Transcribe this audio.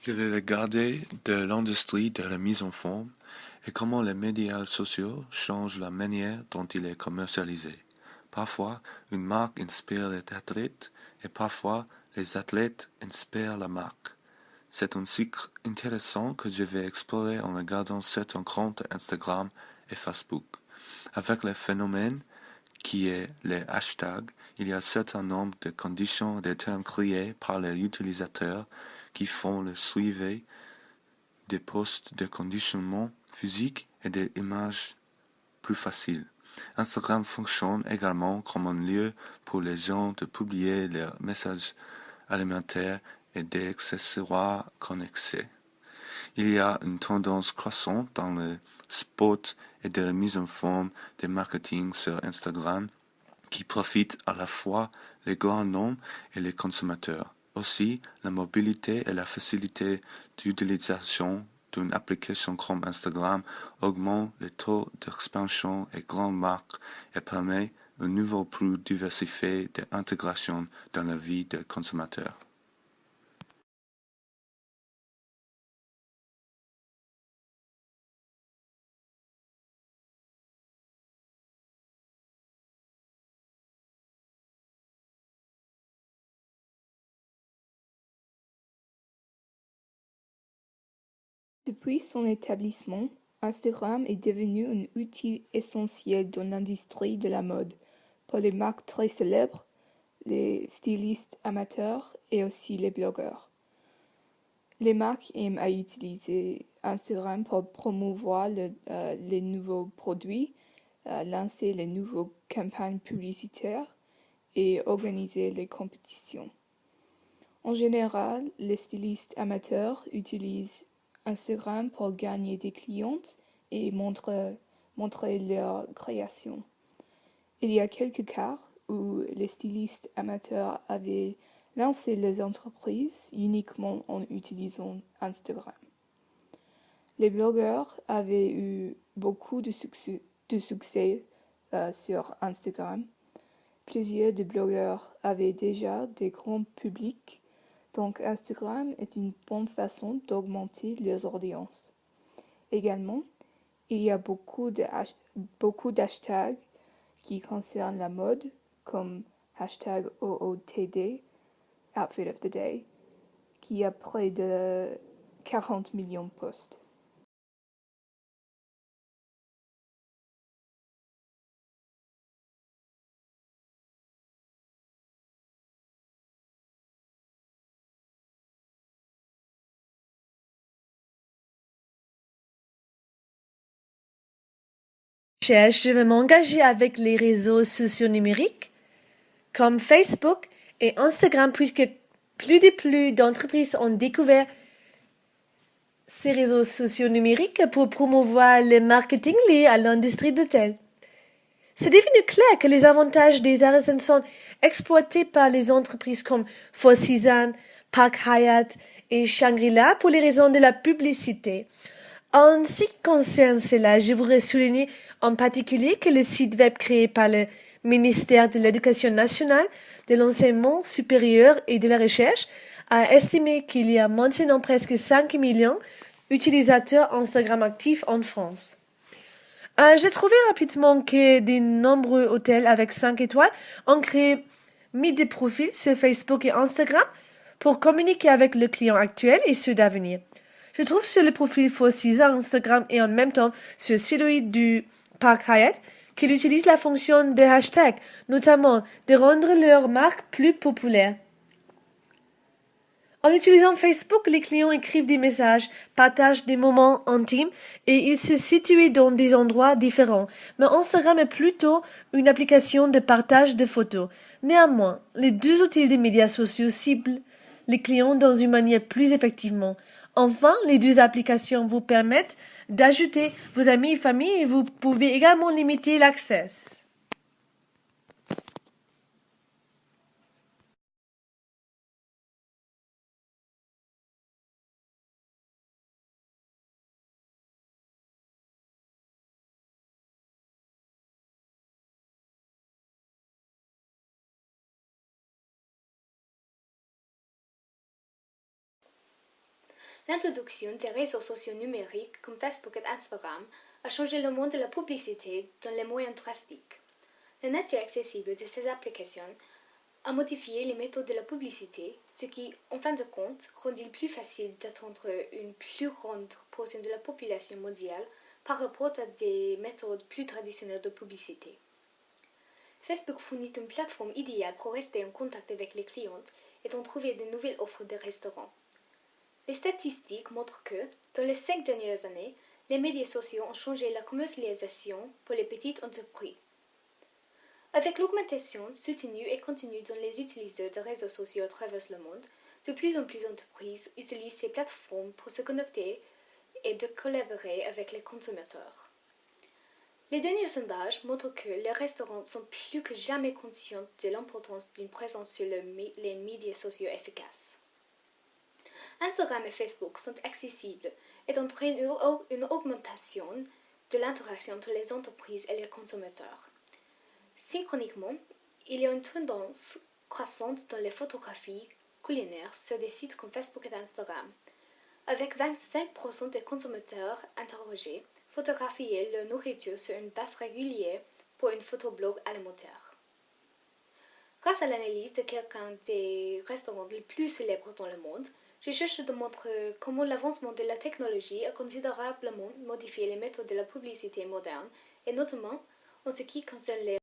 Je vais regarder de l'industrie de la mise en forme et comment les médias sociaux changent la manière dont il est commercialisé. Parfois, une marque inspire les athlètes et parfois, les athlètes inspirent la marque. C'est un cycle intéressant que je vais explorer en regardant certains comptes Instagram et Facebook. Avec le phénomène qui est les hashtags, il y a un certain nombre de conditions et de termes créés par les utilisateurs qui font le suivi des posts de conditionnement physique et des images plus faciles. Instagram fonctionne également comme un lieu pour les gens de publier leurs messages alimentaires et des accessoires connexés. Il y a une tendance croissante dans le spot et de la mise en forme des marketing sur Instagram qui profite à la fois les grands noms et les consommateurs. Aussi, la mobilité et la facilité d'utilisation d'une application comme Instagram augmentent le taux d'expansion et grandes marques et permet un niveau plus diversifié d'intégration dans la vie des consommateurs. Depuis son établissement, Instagram est devenu un outil essentiel dans l'industrie de la mode, pour les marques très célèbres, les stylistes amateurs et aussi les blogueurs. Les marques aiment à utiliser Instagram pour promouvoir les nouveaux produits, lancer les nouvelles campagnes publicitaires et organiser les compétitions. En général, les stylistes amateurs utilisent Instagram pour gagner des clientes et montrer leur création. Il y a quelques cas où les stylistes amateurs avaient lancé les entreprises uniquement en utilisant Instagram. Les blogueurs avaient eu beaucoup de succès sur Instagram. Plusieurs des blogueurs avaient déjà des grands publics, donc Instagram est une bonne façon d'augmenter leurs audiences. Également, il y a beaucoup d'hashtags qui concernent la mode, comme hashtag OOTD, Outfit of the Day, qui a près de 40 millions de posts. Je vais m'engager avec les réseaux sociaux numériques comme Facebook et Instagram puisque plus d'entreprises ont découvert ces réseaux sociaux numériques pour promouvoir le marketing lié à l'industrie d'hôtel. C'est devenu clair que les avantages des artisans sont exploités par les entreprises comme Four Seasons, Park Hyatt et Shangri-La pour les raisons de la publicité. En ce qui concerne cela, je voudrais souligner en particulier que le site web créé par le ministère de l'Éducation nationale, de l'enseignement supérieur et de la recherche a estimé qu'il y a maintenant presque 5 millions d'utilisateurs Instagram actifs en France. J'ai trouvé rapidement que de nombreux hôtels avec 5 étoiles ont mis des profils sur Facebook et Instagram pour communiquer avec le client actuel et ceux d'avenir. Je trouve sur le profil Four Seasons Instagram et en même temps sur celui du Park Hyatt qu'ils utilisent la fonction de hashtag, notamment de rendre leur marque plus populaire. En utilisant Facebook, les clients écrivent des messages, partagent des moments intimes et ils se situent dans des endroits différents. Mais Instagram est plutôt une application de partage de photos. Néanmoins, les deux outils des médias sociaux ciblent les clients dans une manière plus effectivement. Enfin, les deux applications vous permettent d'ajouter vos amis et familles et vous pouvez également limiter l'accès. L'introduction des réseaux sociaux numériques comme Facebook et Instagram a changé le monde de la publicité dans les moyens drastiques. La nature accessible de ces applications a modifié les méthodes de la publicité, ce qui, en fin de compte, rendit plus facile d'atteindre une plus grande portion de la population mondiale par rapport à des méthodes plus traditionnelles de publicité. Facebook fournit une plateforme idéale pour rester en contact avec les clientes et d'en trouver de nouvelles offres de restaurants. Les statistiques montrent que, dans les 5 dernières années, les médias sociaux ont changé la commercialisation pour les petites entreprises. Avec l'augmentation soutenue et continue dans les utilisateurs de réseaux sociaux à travers le monde, de plus en plus d'entreprises utilisent ces plateformes pour se connecter et de collaborer avec les consommateurs. Les derniers sondages montrent que les restaurants sont plus que jamais conscients de l'importance d'une présence sur les médias sociaux efficaces. Instagram et Facebook sont accessibles et entraînent une augmentation de l'interaction entre les entreprises et les consommateurs. Synchroniquement, il y a une tendance croissante dans les photographies culinaires sur des sites comme Facebook et Instagram, avec 25% des consommateurs interrogés photographier leur nourriture sur une base régulière pour une photoblog alimentaire. Grâce à l'analyse de quelqu'un des restaurants les plus célèbres dans le monde, je cherche de montrer comment l'avancement de la technologie a considérablement modifié les méthodes de la publicité moderne, et notamment en ce qui concerne les